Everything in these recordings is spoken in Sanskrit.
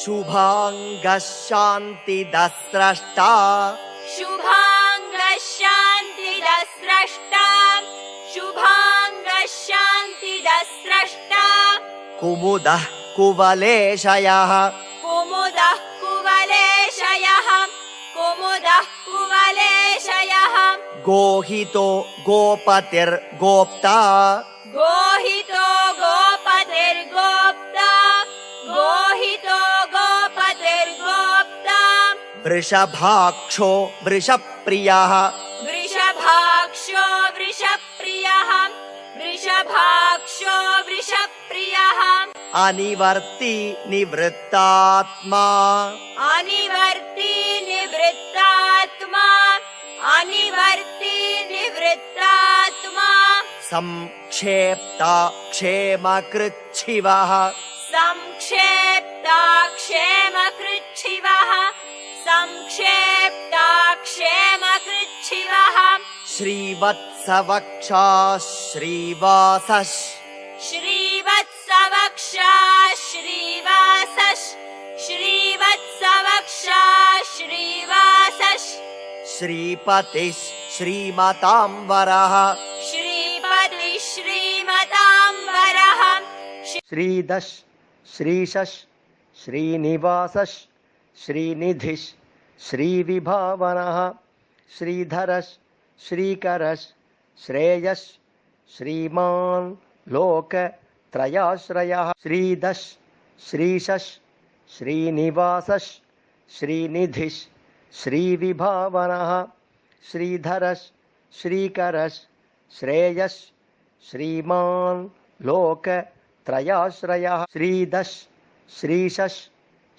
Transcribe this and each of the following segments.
शुभांगः शान्तिदस्रष्टा शुभांगः शान्तिदस्रष्टा शुभांगः शान्तिदस्रष्टा कुमुदः कुवलेशयः कुमुदः कुवलेशयः कुमुदः कुवलेशयः गोहितो गोपतिर्गोप्ता गोहितो गोपतिर्गोप्ता गोहितो गोपतिर्गोप्ता वृषभाक्षो वृषप्रियः वृषभाक्षो वृषप्रियः वृषभाक्षो वृषप्रियः अनिवर्ति निवृत्तात्मा अनिवर्ति निवृत्तात्मा अनिवर्ति निवृत्तात्मा संक्षेप्ता क्षेमकृच्छिवः संक्षेप्ता क्षेमकृच्छिवः संक्षेप्ता क्षेमकृच्छिवः श्रीवत्सवक्षा श्रीवासः श्रीवत्सवक्षा श्रीवासः श्रीवत्सवक्षा श्रीवासः श्रीपतिः श्रीमतांबरः श्रीपति श्रीमतांबरः श्रीदश श्रीशश श्रीनिवासः श्रीनिधिः श्रीविभावनः श्रीधरः श्रीकरः श्रेयः श्रीमान् लोकत्रयाश्रयः श्रीदश श्रीशश श्रीनिवासः श्रीनिधिः श्रीविभावनः श्रीधरः श्रीकरः श्रेयः श्रीमान् लोकत्रयाश्रयः श्रीदश श्रीशश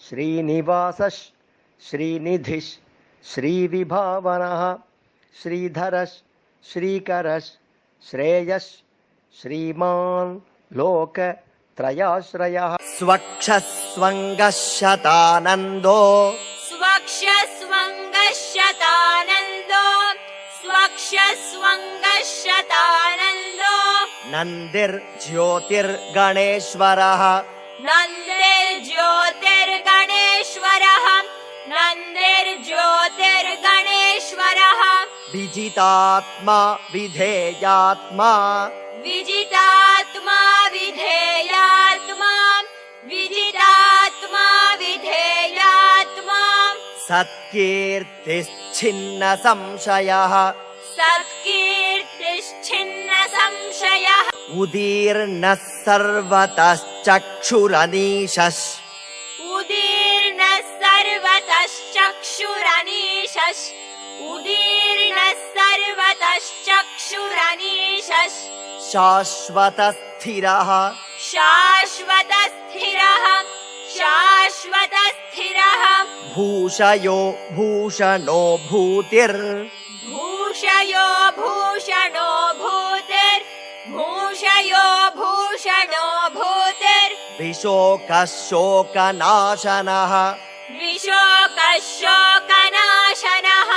श्रीनिवासः श्रीनिधिः श्रीविभावनः श्रीधरः श्रीकरः श्रेयः श्रीमान् लोकत्रयाश्रयः स्वक्षस्वङ्गः शतानन्दो स्वक्षस्वङ्गः शतानन्दो स्वक्षस्वङ्गः शतानन्दो नन्दिर्ज्योतिर्गणेश्वरः नन्दिर्ज्योतिर्गणेश्वरः नन्दिर्ज्योतिर्गणेश्वरः विजितात्मा विधेयात्मा विजितात्मा विधेयात्मा विजितात्मा विधेयात्मा सत्कीर्तिश्छिन्न संशयः सत्कीर्तिश्छिन्न संशयः उदीर्णः सर्वतश्चक्षुरनीशः उदीर्णः सर्वतश्चक्षुरनीशः उदीर्णः सर्वतश्चक्षुरनीशः शाश्वतस्थिरः शाश्वतस्थिरः शाश्वतस्थिरः भूषयो भूषणो भूतिर् भूषयो भूषणो भूतिर् भूषयो भूषणो भूतिर् विशोकः शोकनाशनः विशोकः शोकनाशनः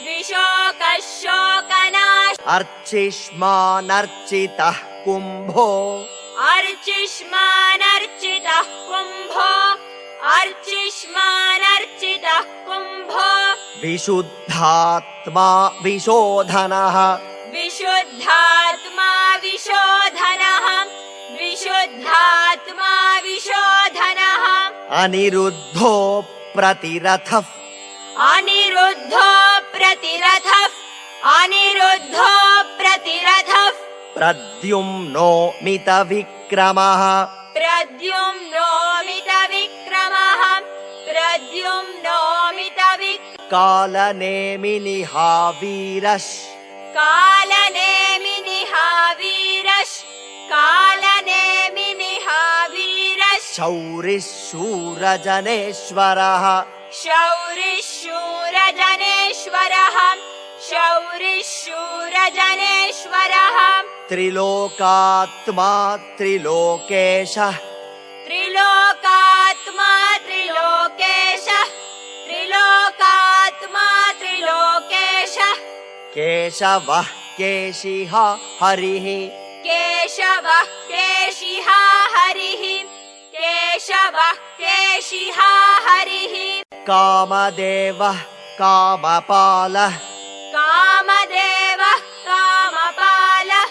विशोकः शोकनाश अर्चिष्मानर्चितः कुम्भो अर्चिष्मानर्चितः कुम्भो अर्चिष्मानर्चितः कुम्भो विशुद्धात्मा विशोधनः विशुद्धात्मा विशोधनः विशुद्धात्मा विशोधनः अनिरुद्धो प्रतिरथः अनिरुद्धो प्रतिरथः अनिरुद्धो प्रतिरथः प्रद्युम्नो मितविक्रमः प्रद्युम्नो मितविक्रमः प्रद्युम्नो मितविक्रमः कालनेमिनिहावीरः कालनेमिनिहावीरः कालनेमिनिहावीरः शौरिः शूरजनेश्वरः शौरिः शूरजनेश्वरः शौरिः शूरजनेश्वरः त्रिलोकात्मा त्रिलोकेशः त्रिलोकात्मा त्रिलोकेशः त्रिलोकात्मा त्रिलोकेशः केशवः केशिहा हरिः केशवः केशिहा हरिः केशवः केशिः हरिः कामदेवः कामपालः कामदेवः कामपालः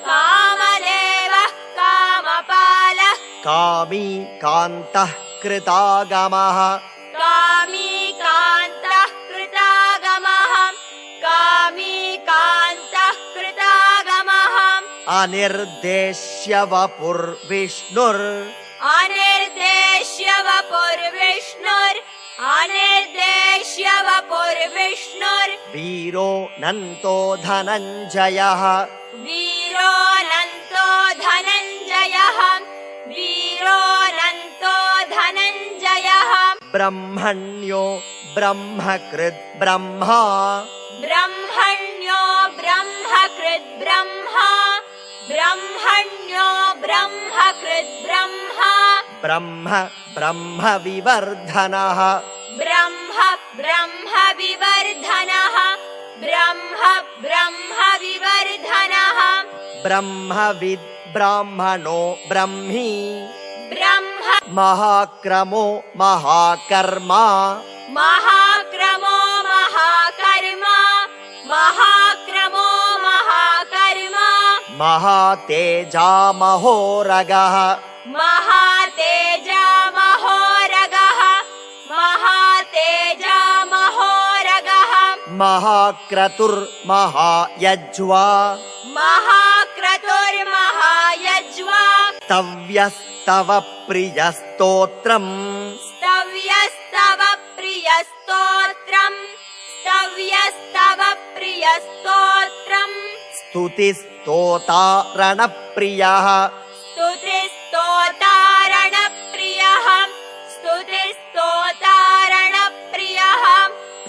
कामदेवः कामपालः कामी कान्तः कृतागमः कामी कान्तः कृतागमः कामी कान्तः कृतागमः अनिर्देश्य वपुर्विष्णुर् अनिर्देश्य वपुर्विष्णुर् अनिर्देश्य वपुर्विष्णुर् वीरो नन्तो धनञ्जयः वीरोऽनन्तो धनञ्जयः वीरोऽनन्तो धनञ्जयः ब्रह्मण्यो ब्रह्मकृद् ब्रह्मा ब्रह्मण्यो ब्रह्मकृद् ब्रह्मा ब्रह्मण्यो ब्रह्मकृद् ब्रह्मा ब्रह्म ब्रह्मविवर्धनः ब्रह्म ब्रह्मविवर्धनः ब्रह्म ब्रह्मविवर्धनः ब्रह्मविद् ब्राह्मणो ब्रह्मी ब्रह्म महाक्रमो महाकर्मा महाक्रमो महाकर्मा महाक्रमो महाकर्मा महातेजामहोरगः महातेजामहोरगः महातेजामहोरगः महाक्रतुर्महायज्वा महाक्रतुर्महायज्वा तव्यस्तव प्रियस्तोत्रम् स्तव्यस्तव प्रियस्तोत्रम् स्तव्यस्तव प्रियस्तोत्रम् स्तुतिस्तोतारणप्रियः स्तुतिस्तोतारणप्रियः स्तुतिस्तोतारणप्रियः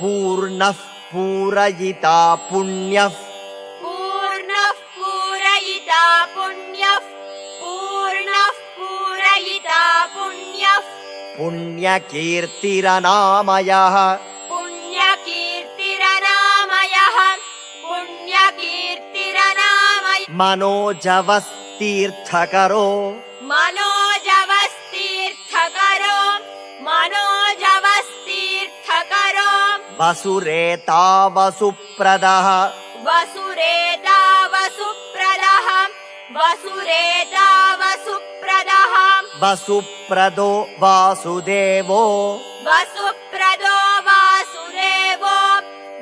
पूर्णः पूरयिता पुण्यः पूर्णः पूरयिता पुण्यः पूर्णः पूरयिता पुण्यः पुण्यकीर्तिरनामयः पुण्यकीर्तिरनामयः पुण्यकीर्तिरनामय मनोजवस्तीर्थकरो मनोजवस्तीर्थकरो मनोजवस्तीर्थकरो वसुरेता वसुप्रदः वसुरेता वसुप्रदः वसुरेता वसुप्रदः वसुप्रदो वासुदेवो वसुप्रदो वासुदेवो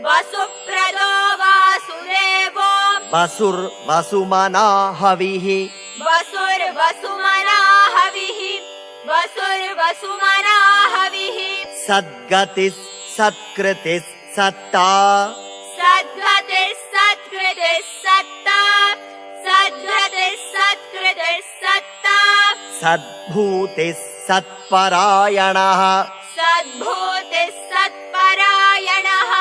वसुप्रदो वासुदेवो वसुर्वसुमना हविः वसुर्वसुमना हविः वसुर्वसुमना हविः सद्गतिः सत्कृतिः सत्ता सद्गतिः सत्कृतिः सत्ता सद्गतिः सत्कृतिः सत्ता सद्भूतिः सत्परायणः सद्भूतिः सत्परायणः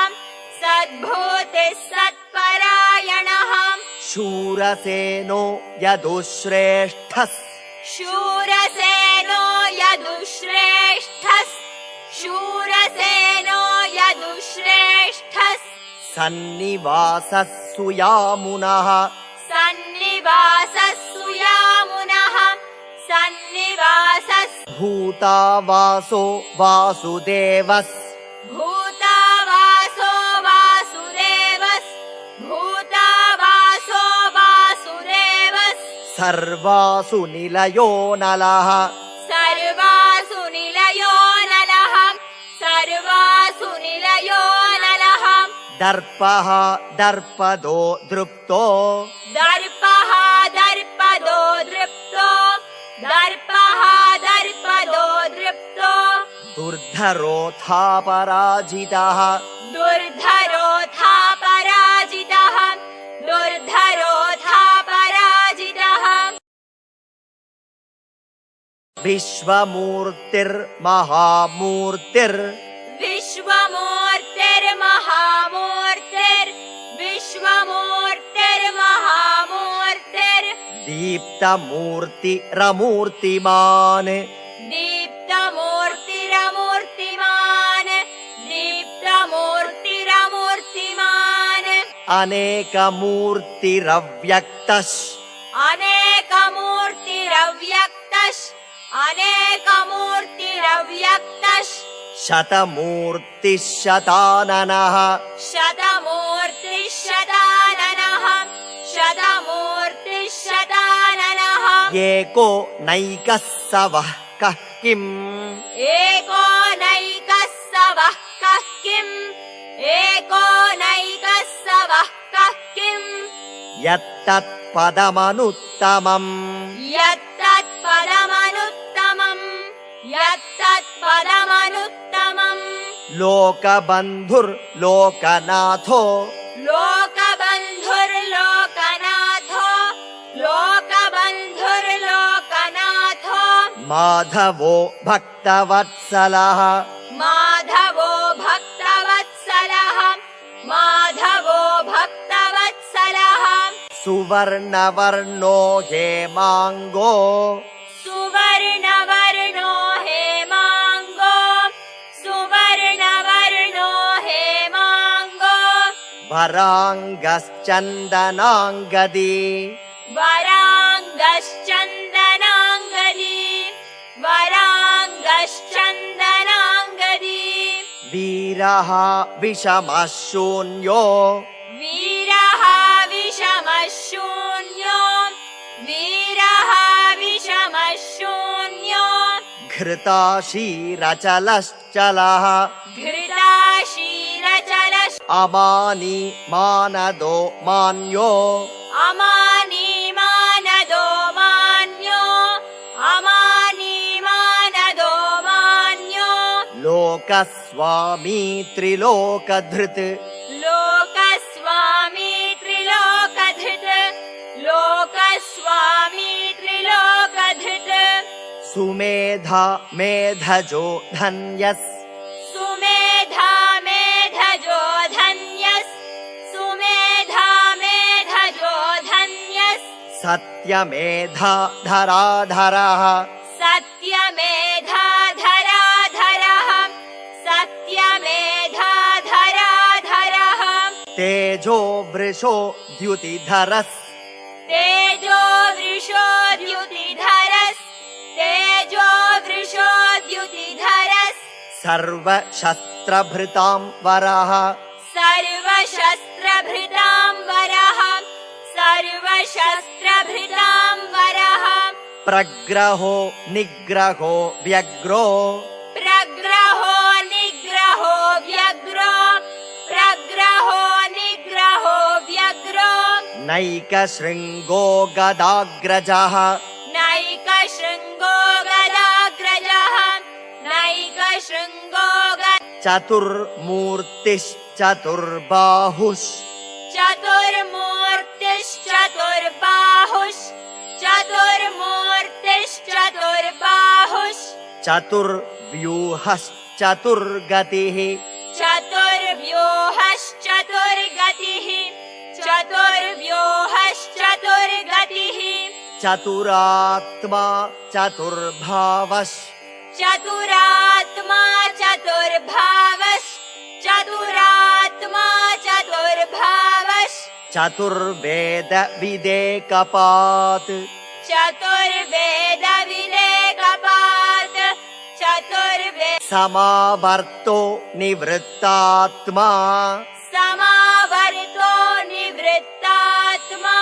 सद्भूतिः सत्परायणः शूरसेनो यदुश्रेष्ठः शूरसेनो यदुश्रेष्ठः शूरसेनो यदुश्रेष्ठः सन्निवासः सुयामुनः सन्निवासः सुयामुनः सन्निवासः भूतावासो वासुदेवः भूतावासो वासुदेवः भूतावासो वासुदेवः सर्वासु निलयो नलः सर्वासु निलयो नलः सर्वासु निलयो नलः दर्पः दर्पदो दृप्तो दर्पः दर्पदो दृप्तो दर्पः दर्पदो दृप्तो दुर्धरोऽथापराजितः दुर्धरोऽथापराजितः दुर्धरोऽथापराजितः विश्वमूर्तिर्महामूर्तिर् विश्वमूर्तिर्महामूर्तिर्विश्वमूर्तिर्महामूर्तिर् दीप्तमूर्तिरमूर्तिमान् दीप्तमूर्तिरमूर्तिमान् दीप्तमूर्तिरमूर्तिमान् अनेकमूर्तिरव्यक्तः अनेकमूर्तिरव्यक्तः अनेकमूर्तिरव्यक्तः शतमूर्तिः शताननः शतमूर्तिः शताननः शतमूर्तिः शताननः एको नैकः स वः कः किम् एको नैकः स वः कः किम् एको नैकः स वः कः किम् यत्तत्पदमनुत्तमम् यत्तत्पदमनुत्तमम् यत्तत्पदमनुत्तमम् लोकबन्धुर्लोकनाथो लोकबन्धुर्लोकनाथो लोकबन्धुर्लोकनाथो माधवो भक्तवत्सलः माधवो भक्तवत्सलः माधवो भक्तवत्सलः सुवर्णवर्णो हेमाङ्गो सुवर्णवर्णो हेमाङ्गो सुवर्णवर्णो हेमाङ्गो वराङ्गश्चन्दनाङ्गदी वराङ्गश्चन्दनाङ्गदी वराङ्गश्चन्दनाङ्गदी वीरः विषमः शून्यो वीरः विषमः शून्यो वीरः विषमः शून्यो घृताशीरचलश्चलः घृताशीरचलः अमानी मानदो मान्यो अमानी मानदो मान्यो अमानी मानदो मान्यो लोकस्वामी त्रिलोकधृत् लोकस्वामी त्रिलोकधृत् लोकस्वामी त्रिलोकधृत् सुमेधा मेधजो धन्यस् सुमेधा मेधजो धन्यस् सुमेधा मेधजो धन्यस् सत्यमेधा धराधरः सत्यमेधा धराधरः सत्यमेधा धराधरः तेजो वृषो द्युतिधरस् तेजो वृषो द्युतिधरस् तेजो वृषो द्युतिधरस् सर्वशस्त्रभृतां वरः सर्वशस्त्रभृतां वरः सर्वशस्त्रभृतां वरः प्रग्रहो निग्रहो व्यग्रो प्रग्रहो निग्रहो व्यग्रो प्रग्रहो निग्रहो व्यग्रो नैकशृङ्गो गदाग्रजः नैकशृङ्गो गदाग्रजः नैकशृङ्गो चतुर्मूर्तिश्चतुर्बाहुः चतुर्मूर्तिश्चतुर्बाहुः चतुर्मूर्तिश्चतुर्बाहुः चतुर्व्यूहश्चतुर्गतिः चतुर्व्यूहश्चतुर्गतिः चतुर्व्यूहश्चतुर्गतिः चतुरात्मा चतुर्भावश् चतुरात्मा चतुर्भावश् चतुरात्मा चतुर्भावश् चतुर्वेद विदेकपात् चतुर्वेद विदेकपात् चतुर्वेद समावर्तो निवृत्तात्मा समावर्तो निवृत्तात्मा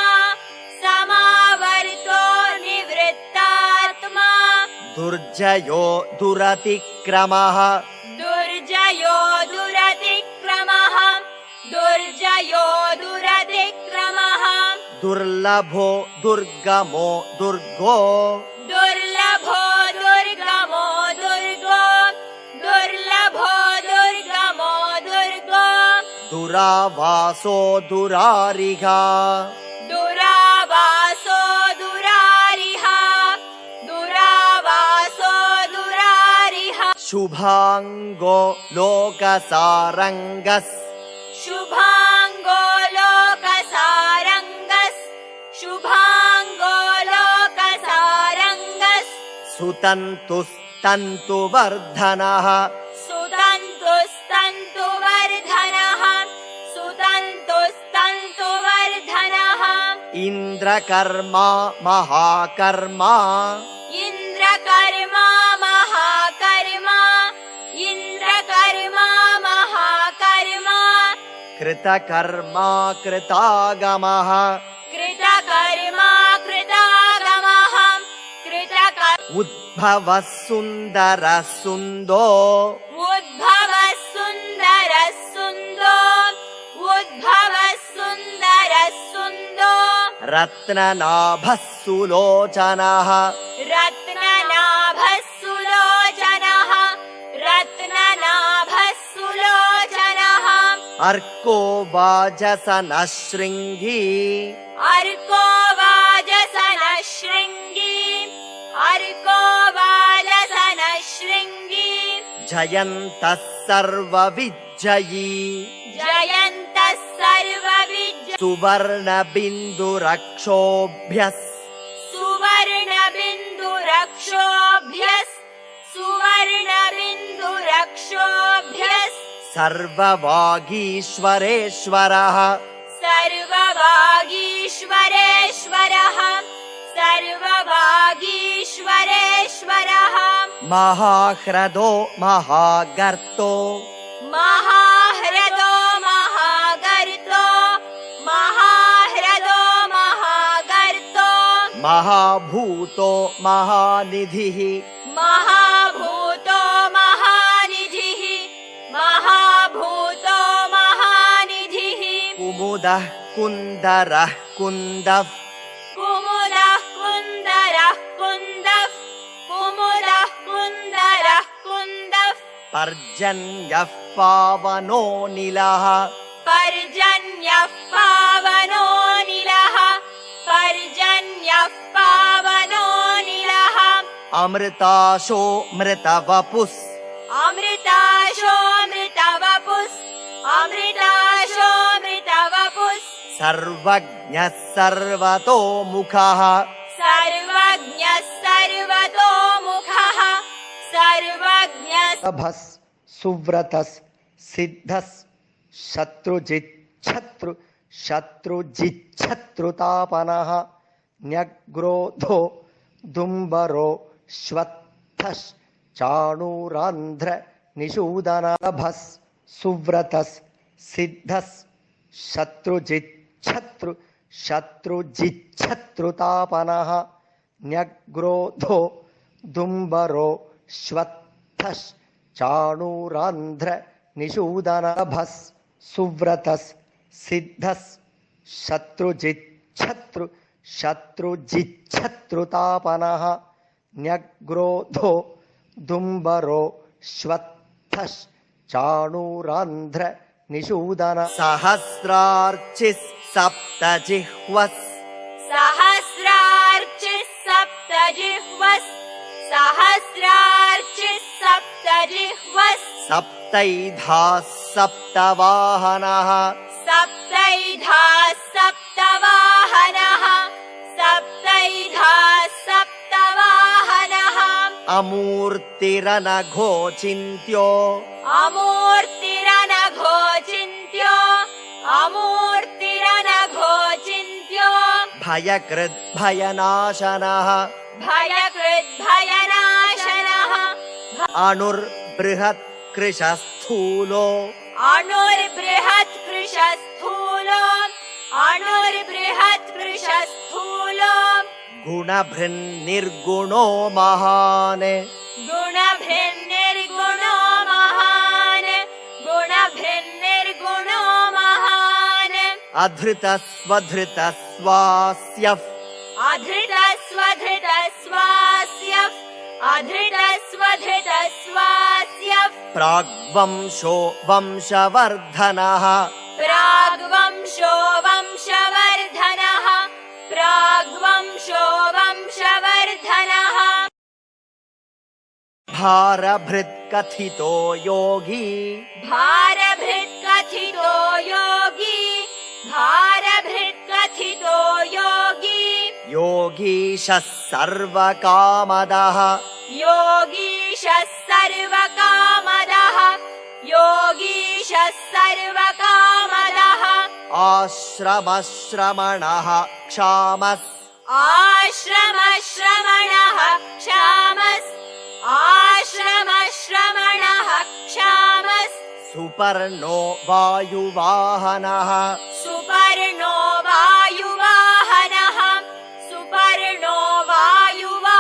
समावर्तो निवृत्तात्मा दुर्जयो दुरतिक्रमः दुर्जयो दुरतिक्रमः दुर्जयो दुरतिक्रमः दुर्लभो दुर्गमो दुर्गो दुर्लभो दुर्गमो दुर्गो दुर्लभो दुर्गमो दुर्गो दुरावासो दुरारिहा दुरावासो दुरारिहा दुरावासो दुरारिहा शुभाङ्गो लोकसारङ्गस् शुभाङ्गो लोकसारङ्गस् शुभाङ्गो लोकसारङ्गस् सुतन्तुस्तन्तुवर्धनः सुतन्तुस्तन्तुवर्धनः सुतन्तुस्तन्तुवर्धनः इन्द्रकर्मा महाकर्मा इन्द्रकर्मा इन्द्रकर्मा महाकर्मा इन्द्रकर्मा महाकर्मा कृतकर्मा कृतागमः कृतकर्मा कृतागमः उद्भवः सुन्दरः सुन्दो उद्भवः सुन्दरः सुन्दो उद्भवः सुन्दरः सुन्दो रत्ननाभः सुलोचनः रत्ननाभः सुलोचनः रत्ननाभः सुलोचनः अर्को वाजसनः शृङ्गी अर्को वाजसनः शृङ्गी अर्को वाजसनः शृङ्गी जयन्तः सर्वविजयी जयन्तः सर्वविजयी सुवर्णबिन्दुरक्षोभ्यः सुवर्णबिन्दुरक्षोभ्यः सुवर्णबिन्दुरक्षोभ्यः सर्ववागीश्वरेश्वरः सर्वभागीश्वरेश्वरः सर्वभागीश्वरेश्वरः महाह्रदो महागर्तो महाह्रदो महागर्तो महाह्रदो महागर्तो महाभूतो महानिधिः महाभूतो महानिधिः महाभूतो महानिधिः कुमुदः कुन्दरः कुन्दः कुमुदः कुन्दरः कुन्दः कुमुदः कुन्दरः कुन्दः पर्जन्यः पावनो निलः पर्जन्यः पावनो निलः पर्जन्यः पावनो निलः अमृताशो मृतवपुस् अमृताशो मृतवपुस् अमृताशो मृतवपुस् सर्वज्ञः सर्वतोमुखः सर्वज्ञः सर्वतोमुखः सर्वज्ञः सभस् सुव्रतस् सिद्धस् शत्रुजिच्छत्रुतापनः न्यग्रोधो दुम्बरो श्वत्थश् चाणूरान्ध्र निषूदनभस् सुव्रतस् सिद्धस् शत्रुजिच्छत्रुतापनः न्यग्रोधो दुम्बरो श्वत्थश् चाणूरान्ध्र निषूदनभस् सुव्रतस् सिद्धस् शत्रुजिच्छत्रुतापनः न्यग्रोधो दुम्बरो श्वत्थश् चाणूरान्ध्र निषूदन सहस्रार्चिः सप्तजिह्वस् सहस्रार्चिः सप्तजिह्वस् सहस्रार्चिः सप्तजिह्वस् सप्तैधाः सप्तवाहनः सप्तैधाः सप्तवाहनः सप्तैधाः सप्तवाहनः अमूर्तिरनघोचिन्त्यो अमूर्तिरनघोचिन्त्यो अमूर्तिरनघोचिन्त्यो भयकृद्भयनाशनः भयकृद्भयनाशनः अणुर्बृहत्कृशस्थूलो अणुर्बृहत्कृशस्थूलो अणुर्बृहत्कृशस्थूलो गुणभृन्निर्गुणो महान् गुणभृन्निर्गुणो महान् गुणभृन्निर्गुणो महान् अधृतस्वधृतस्वास्यः अधृतस्वधृतस्वास्यः अधृतस्वधृतस्वास्यः प्राग्वंशो वंशवर्धनः प्राग्वंशो वंशवर्धनः प्राग्वंशो वंशवर्धनः भारभृत्कथितो योगी भारभृत्कथितो योगी भारभृत्कथितो योगी योगीशः सर्वकामदः योगीशः सर्वकामदः योगीशः सर्वकामदः आश्रमश्रमणः क्षामस् आश्रमश्रमणः क्षामस् आश्रमश्रमणः क्षामस् सुपर्णो वायुवाहनः सुपर्णो